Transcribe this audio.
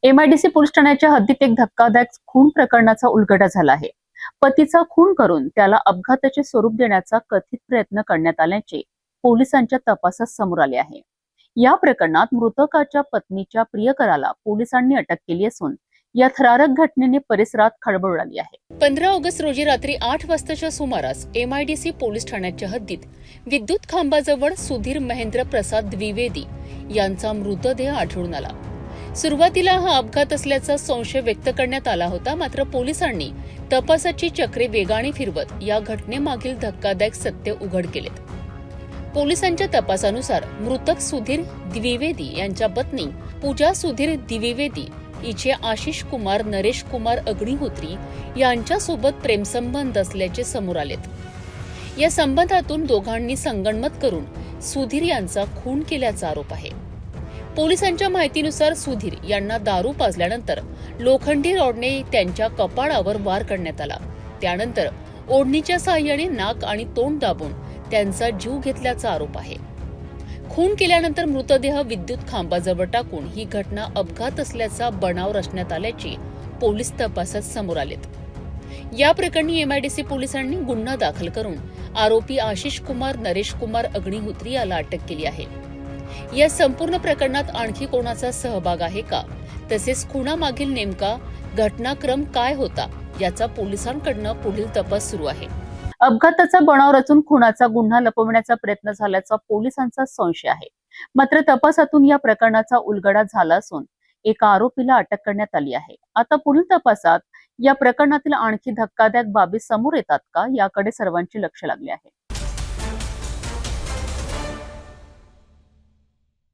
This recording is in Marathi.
एमआयडीसी पोलीस ठाण्याच्या हद्दीत एक धक्कादायक खून प्रकरणाचा उलगडा झाला आहे. पतीचा खून करून त्याला अपघाताचे स्वरूप देण्याचा कथित प्रयत्न करण्यात आल्याचे पोलिसांच्या तपासात समोर आले आहे. या प्रकरणात मृतकाच्या पत्नीच्या प्रियकराला पोलिसांनी अटक केली असून या थरारक घटनेने परिसरात खळबळ उडाली आहे. 15 ऑगस्ट रोजी रात्री 8 वाजताच्या सुमारास एमआयडीसी पोलीस ठाण्याच्या हद्दीत विद्युत खांबाजवळ सुधीर महेंद्र प्रसाद द्विवेदी यांचा मृतदेह आढळून आला. सुरुवातीला हा अपघात असल्याचा संशय व्यक्त करण्यात आला होता, मात्र पोलिसांनी तपासाची चक्रे वेगाने फिरवत या घटनेमागील धक्कादायक सत्य उघड केलेत. पोलिसांच्या तपासानुसार मृतक सुधीर द्विवेदी यांच्या पत्नी पूजा सुधीर द्विवेदी हिचे आशिष कुमार नरेश कुमार अग्निहोत्री यांच्यासोबत प्रेमसंबंध असल्याचे समोर आलेत. या संबंधातून दोघांनी संगनमत करून सुधीर यांचा खून केल्याचा आरोप आहे. पोलिसांच्या माहितीनुसार सुधीर यांना दारू पाजल्यानंतर लोखंडी रॉडने त्यांच्या कपाळावर वार करण्यात आला. त्यानंतर ओढणीच्या साहाय्याने नाक आणि तोंड दाबून त्यांचा जीव घेतल्याचा आरोप आहे. खून केल्यानंतर मृतदेह विद्युत खांबाजवळ टाकून ही घटना अपघात असल्याचा बनाव रचण्यात आल्याचे पोलीस तपासात समोर आलेत. या प्रकरणी एमआयडीसी पोलिसांनी गुन्हा दाखल करून आरोपी आशिष कुमार नरेश कुमार अग्निहोत्री याला अटक केली आहे. या संपूर्ण प्रकरणात आणखी कोणाचा सहभाग आहे का, तसेच खुनामागील नेमका घटनाक्रम काय होता याचा पोलिसांकडून पुढील तपास सुरू आहे. अपघाताचा बनाव रचून खुनाचा गुन्हा लपवण्याचा प्रयत्न झाल्याचा पोलिसांचा संशय आहे. मात्र तपासातून या प्रकरणाचा उलगडा झाला असून एका आरोपीला अटक करण्यात आली आहे. आता पुढील तपासात या प्रकरणातील आणखी धक्कादायक बाबी समोर येतात का याकडे सर्वांचे लक्ष लागले आहे.